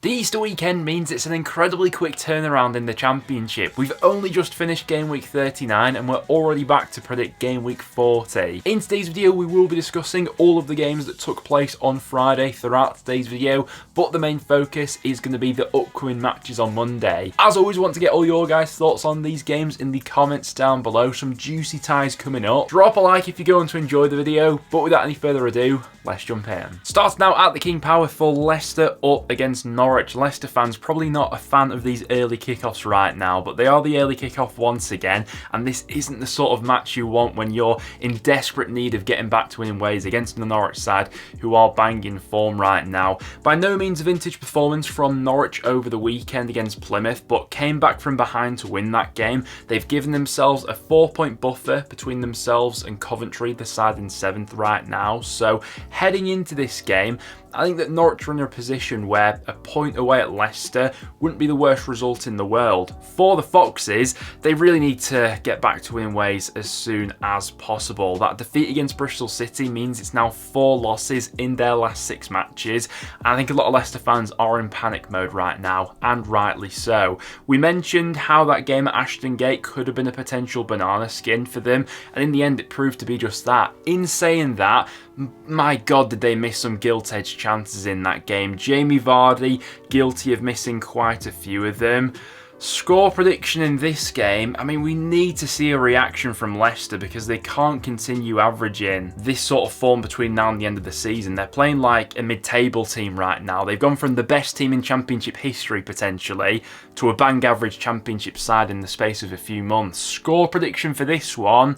The Easter weekend means it's an incredibly quick turnaround in the Championship. We've only just finished game week 39 and we're already back to predict game week 40. In today's video we will be discussing all of the games that took place on Friday throughout today's video, but the main focus is going to be the upcoming matches on Monday. As always, I want to get all your guys' thoughts on these games in the comments down below. Some juicy ties coming up. Drop a like if you're going to enjoy the video, but without any further ado, let's jump in. Starts now at the King Power for Leicester up against Norwich. Leicester fans probably not a fan of these early kickoffs right now, but they are the early kickoff once again, and this isn't the sort of match you want when you're in desperate need of getting back to winning ways against the Norwich side, who are banging form right now. By no means a vintage performance from Norwich over the weekend against Plymouth, but came back from behind to win that game. They've given themselves a 4-point buffer between themselves and Coventry, the side in 7th right now. So heading into this game, I think that Norwich are in a position where a point away at Leicester wouldn't be the worst result in the world. For the Foxes, they really need to get back to winning ways as soon as possible. That defeat against Bristol City means it's now 4 losses in their last 6 matches. I think a lot of Leicester fans are in panic mode right now, and rightly so. We mentioned how that game at Ashton Gate could have been a potential banana skin for them, and in the end it proved to be just that. In saying that, my God, did they miss some gilt-edged chances in that game. Jamie Vardy guilty of missing quite a few of them. Score prediction in this game, I mean, we need to see a reaction from Leicester because they can't continue averaging this sort of form between now and the end of the season. They're playing like a mid-table team right now. They've gone from the best team in Championship history, potentially, to a bang average Championship side in the space of a few months. Score prediction for this one,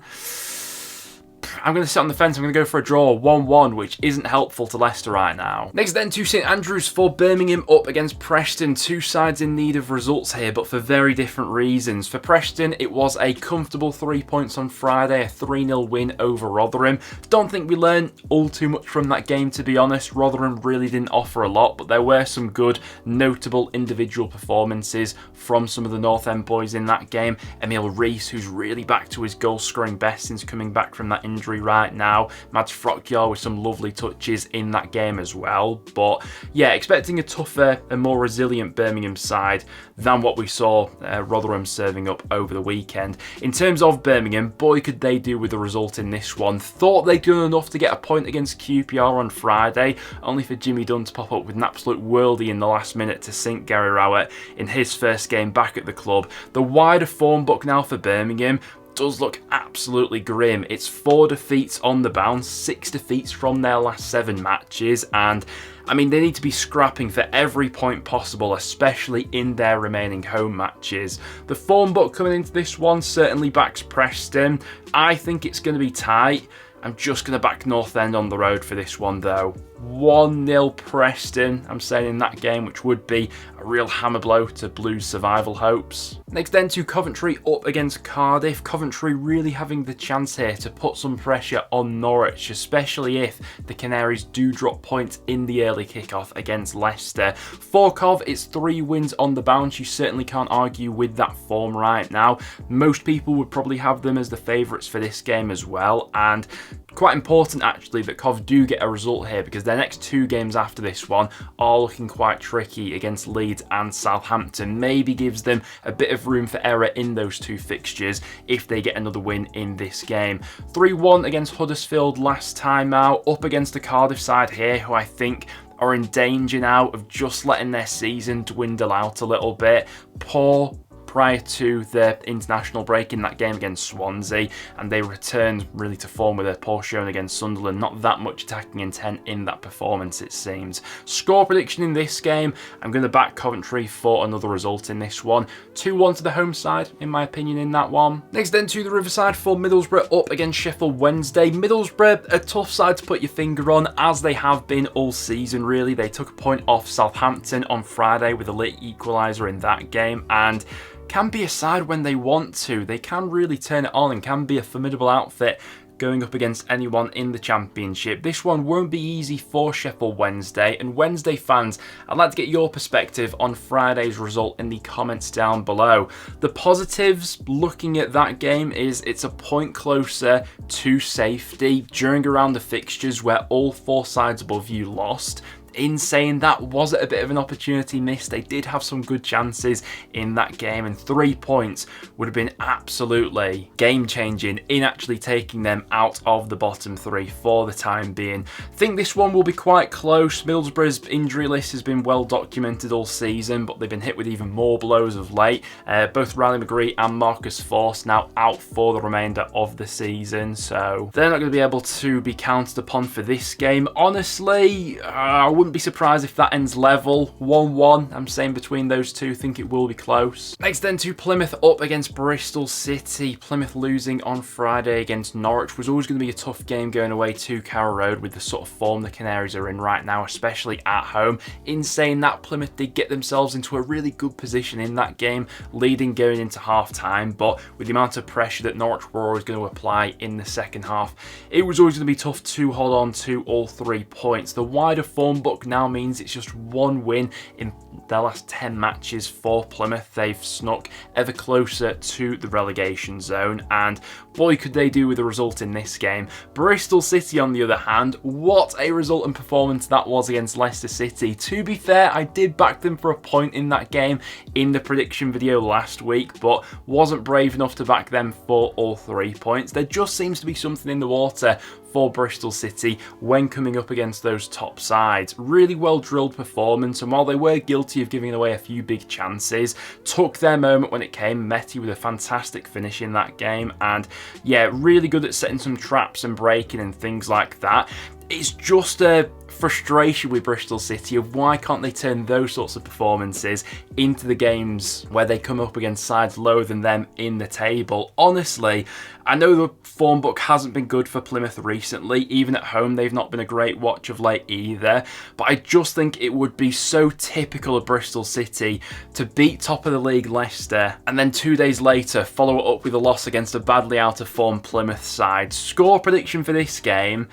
I'm going to sit on the fence. I'm going to go for a draw, 1-1, which isn't helpful to Leicester right now. Next then to St Andrews for Birmingham up against Preston. Two sides in need of results here, but for very different reasons. For Preston, it was a comfortable 3 points on Friday, a 3-0 win over Rotherham. Don't think we learned all too much from that game, to be honest. Rotherham really didn't offer a lot, but there were some good, notable individual performances from some of the North End boys in that game. Emil Rees, who's really back to his goal-scoring best since coming back from that injury right now. Mads Frokjær with some lovely touches in that game as well. But yeah, expecting a tougher and more resilient Birmingham side than what we saw Rotherham serving up over the weekend. In terms of Birmingham, boy could they do with the result in this one. Thought they'd done enough to get a point against QPR on Friday, only for Jimmy Dunn to pop up with an absolute worldie in the last minute to sink Gary Rowett in his first game back at the club. The wider form book now for Birmingham does look absolutely grim. It's 4 defeats on the bounce, 6 defeats from their last 7 matches, and I mean, they need to be scrapping for every point possible, especially in their remaining home matches. The form book coming into this one certainly backs Preston. I think it's going to be tight. I'm just going to back North End on the road for this one though. 1-0 Preston, I'm saying, in that game, which would be a real hammer blow to Blues' survival hopes. Next then to Coventry up against Cardiff. Coventry really having the chance here to put some pressure on Norwich, especially if the Canaries do drop points in the early kickoff against Leicester. For Cov, it's 3 wins on the bounce. You certainly can't argue with that form right now. Most people would probably have them as the favourites for this game as well, and quite important actually that Cov do get a result here because their next 2 games after this one are looking quite tricky against Leeds and Southampton. Maybe gives them a bit of room for error in those 2 fixtures if they get another win in this game. 3-1 against Huddersfield last time out, up against the Cardiff side here, who I think are in danger now of just letting their season dwindle out a little bit. Poor prior to the international break in that game against Swansea, and they returned really to form with a poor showing against Sunderland. Not that much attacking intent in that performance, it seems. Score prediction in this game, I'm going to back Coventry for another result in this one. 2-1 to the home side, in my opinion, in that one. Next then to the Riverside for Middlesbrough up against Sheffield Wednesday. Middlesbrough, a tough side to put your finger on, as they have been all season really. They took a point off Southampton on Friday with a late equaliser in that game, and can be a side when they want to. They can really turn it on and can be a formidable outfit going up against anyone in the Championship. This one won't be easy for Sheffield Wednesday, and Wednesday fans, I'd like to get your perspective on Friday's result in the comments down below. The positives looking at that game is it's a point closer to safety during a round of fixtures where all 4 sides above you lost. in saying that, was it a bit of an opportunity missed? They did have some good chances in that game, and 3 points would have been absolutely game-changing in actually taking them out of the bottom three for the time being. I think this one will be quite close. Middlesbrough's injury list has been well documented all season, but they've been hit with even more blows of late. Both Riley McGree and Marcus Forss now out for the remainder of the season, so they're not going to be able to be counted upon for this game. Honestly, I wouldn't be surprised if that ends level, 1-1. I'm saying between those two, think it will be close. Next then to Plymouth up against Bristol City. Plymouth losing on Friday against Norwich was always going to be a tough game going away to Carrow Road with the sort of form the Canaries are in right now, especially at home. In saying that, Plymouth did get themselves into a really good position in that game, leading going into half-time, but with the amount of pressure that Norwich were always going to apply in the second half, it was always going to be tough to hold on to all 3 points. The wider form book now means it's just 1 win in their last 10 matches for Plymouth. They've snuck ever closer to the relegation zone, and boy could they do with a result in this game. Bristol City, on the other hand, what a result and performance that was against Leicester City. To be fair, I did back them for a point in that game in the prediction video last week, but wasn't brave enough to back them for all 3 points. There just seems to be something in the water for Bristol City when coming up against those top sides. Really well drilled performance, and while they were guilty of giving away a few big chances, took their moment when it came. Mehdi with a fantastic finish in that game, and yeah, really good at setting some traps and breaking and things like that. It's just a frustration with Bristol City of why can't they turn those sorts of performances into the games where they come up against sides lower than them in the table. Honestly, I know the form book hasn't been good for Plymouth recently. Even at home, they've not been a great watch of late either. But I just think it would be so typical of Bristol City to beat top of the league Leicester and then 2 days later follow it up with a loss against a badly out of form Plymouth side. Score prediction for this game: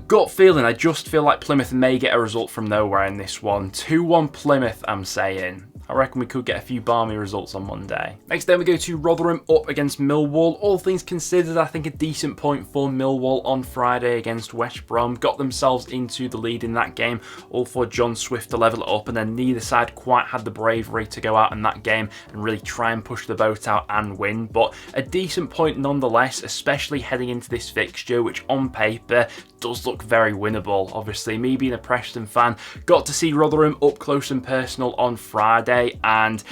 gut feeling, I just feel like Plymouth may get a result from nowhere in this one. 2-1 Plymouth, I'm saying. I reckon we could get a few balmy results on Monday. Next then we go to Rotherham up against Millwall. All things considered, I think a decent point for Millwall on Friday against West Brom. Got themselves into the lead in that game, all for John Swift to level it up, and then neither side quite had the bravery to go out in that game and really try and push the boat out and win. But a decent point nonetheless, especially heading into this fixture, which on paper does look very winnable. Obviously, me being a Preston fan, got to see Rotherham up close and personal on Friday, and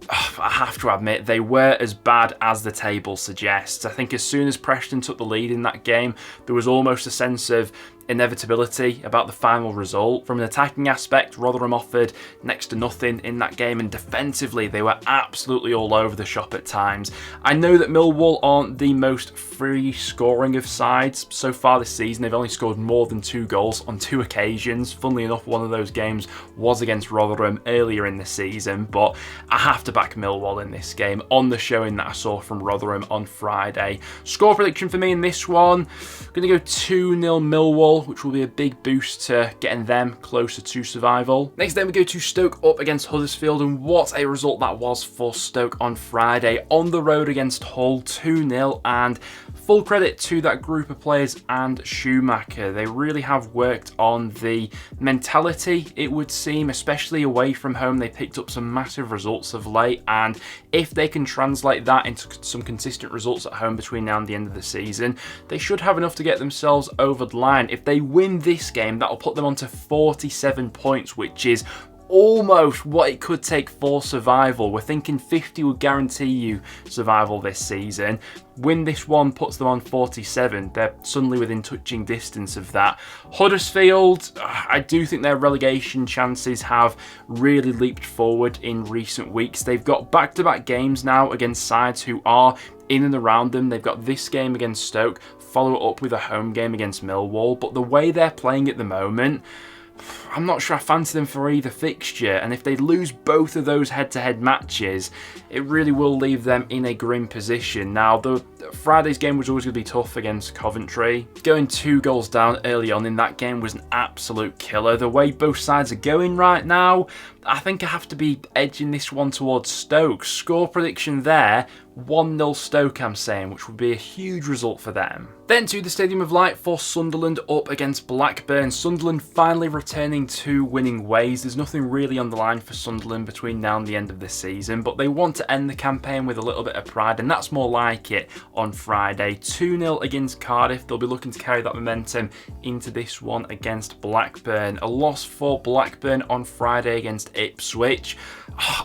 I have to admit, they were as bad as the table suggests. I think as soon as Preston took the lead in that game, there was almost a sense of inevitability about the final result. From an attacking aspect, Rotherham offered next to nothing in that game, and defensively they were absolutely all over the shop at times. I know that Millwall aren't the most free scoring of sides so far this season. They've only scored more than 2 goals on 2 occasions. Funnily enough, one of those games was against Rotherham earlier in the season, but I have to back Millwall in this game on the showing that I saw from Rotherham on Friday. Score prediction for me in this one, I'm going to go 2-0 Millwall, which will be a big boost to getting them closer to survival. Next then we go to Stoke up against Huddersfield, and what a result that was for Stoke on Friday on the road against Hull, 2-0, and full credit to that group of players and Schumacher. They really have worked on the mentality, it would seem, especially away from home. They picked up some massive results of late, and if they can translate that into some consistent results at home between now and the end of the season, they should have enough to get themselves over the line. If they win this game, that'll put them onto 47 points, which is almost what it could take for survival. We're thinking 50 would guarantee you survival this season. Win this one puts them on 47. They're suddenly within touching distance of that. Huddersfield, I do think their relegation chances have really leaped forward in recent weeks. They've got back-to-back games now against sides who are in and around them. They've got this game against Stoke, follow it up with a home game against Millwall, but the way they're playing at the moment, I'm not sure I fancy them for either fixture, and if they lose both of those head-to-head matches, it really will leave them in a grim position. Now, the Friday's game was always going to be tough against Coventry. Going 2 goals down early on in that game was an absolute killer. The way both sides are going right now, I think I have to be edging this one towards Stoke. Score prediction there, 1-0 Stoke I'm saying, which would be a huge result for them. Then to the Stadium of Light for Sunderland up against Blackburn. Sunderland finally returning to winning ways. There's nothing really on the line for Sunderland between now and the end of the season, but they want to end the campaign with a little bit of pride, and that's more like it on Friday. 2-0 against Cardiff. They'll be looking to carry that momentum into this one against Blackburn. A loss for Blackburn on Friday against Ipswich.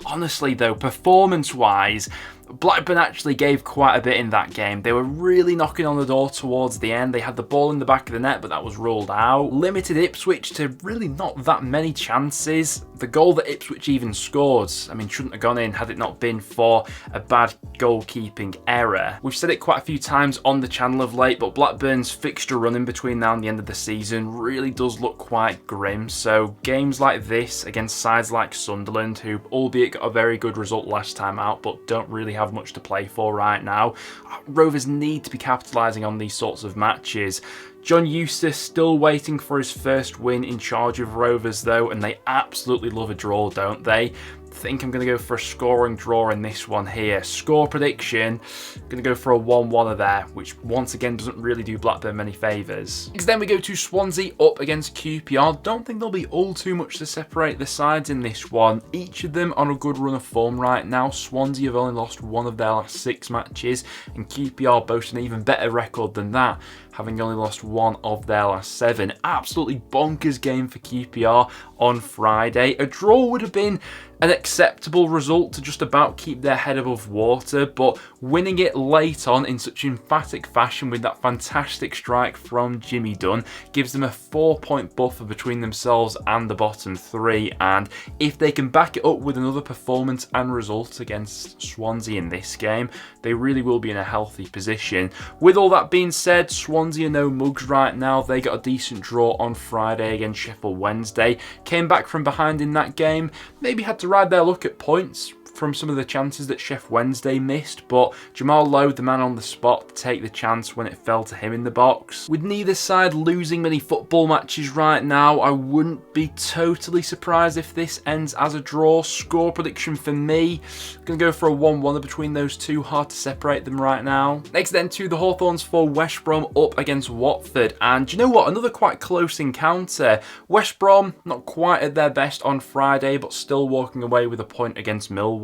Honestly though, performance-wise, Blackburn actually gave quite a bit in that game. They were really knocking on the door towards the end. They had the ball in the back of the net, but that was ruled out. Limited Ipswich to really not that many chances. The goal that Ipswich even scored, I mean, shouldn't have gone in had it not been for a bad goalkeeping error. We've said it quite a few times on the channel of late, but Blackburn's fixture run in between now and the end of the season really does look quite grim. So games like this against sides like Sunderland, who albeit got a very good result last time out, but don't really have much to play for right now, Rovers need to be capitalising on these sorts of matches. John Eustace still waiting for his first win in charge of Rovers though, and they absolutely love a draw, don't they? I think I'm going to go for a scoring draw in this one here. Score prediction, going to go for a 1-1 there, which once again doesn't really do Blackburn many favours. Next then we go to Swansea up against QPR. Don't think there'll be all too much to separate the sides in this one. Each of them on a good run of form right now. Swansea have only lost one of their last 6 matches, and QPR boast an even better record than that, having only lost one of their last 7. Absolutely bonkers game for QPR on Friday. A draw would have been an acceptable result to just about keep their head above water, but winning it late on in such emphatic fashion with that fantastic strike from Jimmy Dunn gives them a 4-point buffer between themselves and the bottom 3, and if they can back it up with another performance and result against Swansea in this game, they really will be in a healthy position. With all that being said, Swansea are no mugs right now. They got a decent draw on Friday against Sheffield Wednesday, came back from behind in that game, maybe had to ride their luck at points from some of the chances that Sheff Wednesday missed, but Jamal Lowe, the man on the spot, to take the chance when it fell to him in the box. With neither side losing many football matches right now, I wouldn't be totally surprised if this ends as a draw. Score prediction for me, going to go for a 1-1 between those two, hard to separate them right now. Next then to the Hawthorns for West Brom up against Watford, and do you know what, another quite close encounter. West Brom not quite at their best on Friday, but still walking away with a point against Millwall.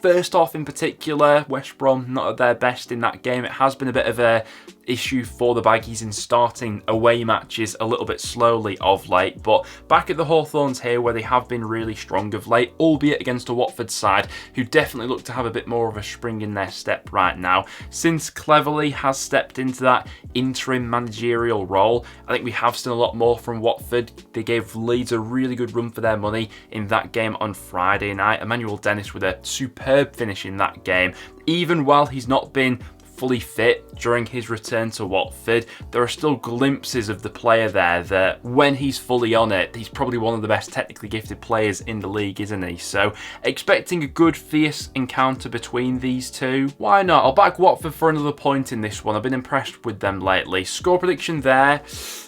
First off in particular, West Brom not at their best in that game. It has been a bit of a issue for the Baggies in starting away matches a little bit slowly of late, but back at the Hawthorns here where they have been really strong of late, albeit against a Watford side who definitely look to have a bit more of a spring in their step right now. Since Cleverley has stepped into that interim managerial role, I think we have seen a lot more from Watford. They gave Leeds a really good run for their money in that game on Friday night. Emmanuel Dennis with a superb finish in that game. Even while he's not been fully fit during his return to Watford, there are still glimpses of the player there that when he's fully on it, he's probably one of the best technically gifted players in the league, isn't he? So expecting a good fierce encounter between these two. Why not? I'll back Watford for another point in this one. I've been impressed with them lately. Score prediction there,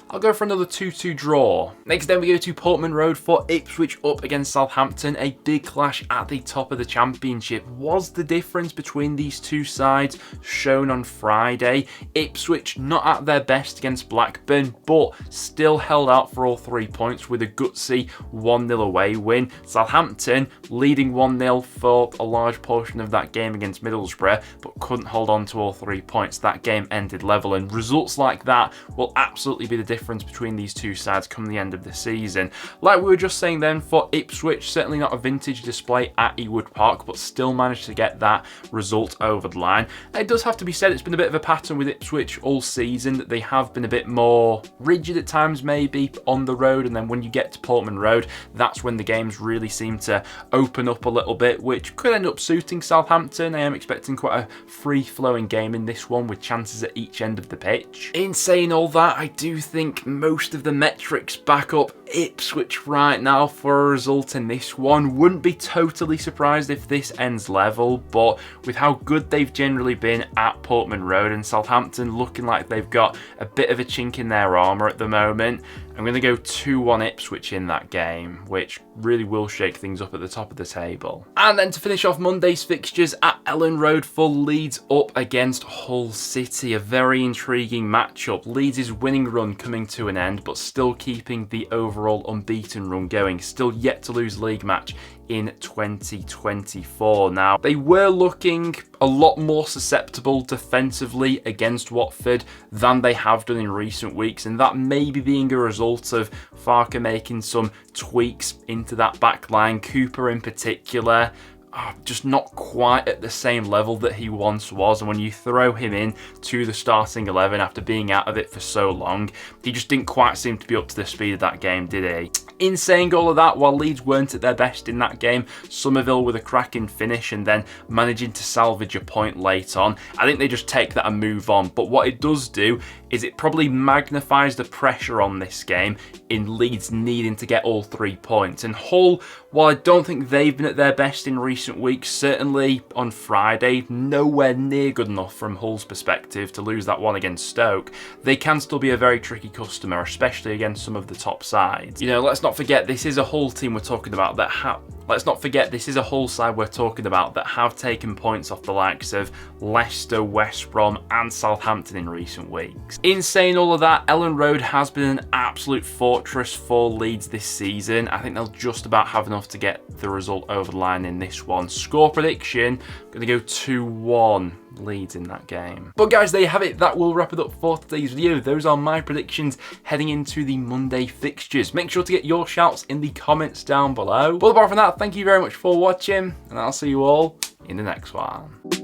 I'll go for another 2-2 draw. Next then we go to Portman Road for Ipswich up against Southampton. A big clash at the top of the championship. Was the difference between these two sides shown on Friday? Ipswich not at their best against Blackburn, but still held out for all 3 points with a gutsy 1-0 away win. Southampton leading 1-0 for a large portion of that game against Middlesbrough, but couldn't hold on to all 3 points. That game ended level, and results like that will absolutely be the difference between these two sides come the end of the season. Like we were just saying then, for Ipswich, certainly not a vintage display at Ewood Park, but still managed to get that result over the line. It does have to be said, it's been a bit of a pattern with Ipswich all season, that they have been a bit more rigid at times maybe on the road, and then when you get to Portman Road, that's when the games really seem to open up a little bit, which could end up suiting Southampton. I am expecting quite a free-flowing game in this one with chances at each end of the pitch. In saying all that, I do think most of the metrics back up Ipswich right now for a result in this one. Wouldn't be totally surprised if this ends level, but with how good they've generally been at Portman Road and Southampton looking like they've got a bit of a chink in their armour at the moment, I'm going to go 2-1 Ipswich in that game, which really will shake things up at the top of the table. And then to finish off Monday's fixtures at Ellen Road for Leeds up against Hull City. A very intriguing matchup. Leeds' winning run coming to an end, but still keeping the overall unbeaten run going. Still yet to lose a league match in 2024. Now, they were looking a lot more susceptible defensively against Watford than they have done in recent weeks, and that may be being a result of Farke making some tweaks into that back line. Cooper in particular, just not quite at the same level that he once was, and when you throw him in to the starting 11 after being out of it for so long, he just didn't quite seem to be up to the speed of that game, did he? In saying all of that, while Leeds weren't at their best in that game, Somerville with a cracking finish and then managing to salvage a point late on, I think they just take that and move on. But what it does do is it probably magnifies the pressure on this game in Leeds needing to get all 3 points. And Hull, while I don't think they've been at their best in recent weeks, certainly on Friday, nowhere near good enough from Hull's perspective to lose that one against Stoke, they can still be a very tricky customer, especially against some of the top sides. You know, let's not forget this is a Hull team we're talking about that let's not forget this is a Hull side we're talking about that have taken points off the likes of Leicester, West Brom and Southampton in recent weeks. In saying all of that, Ellen Road has been an absolute fortress for Leeds this season. I think they'll just about have enough to get the result over the line in this one. Score prediction, I'm going to go 2-1. Leeds in that game. But guys, there you have it. That will wrap it up for today's video. Those are my predictions heading into the Monday fixtures. Make sure to get your shouts in the comments down below. But apart from that, thank you very much for watching, and I'll see you all in the next one.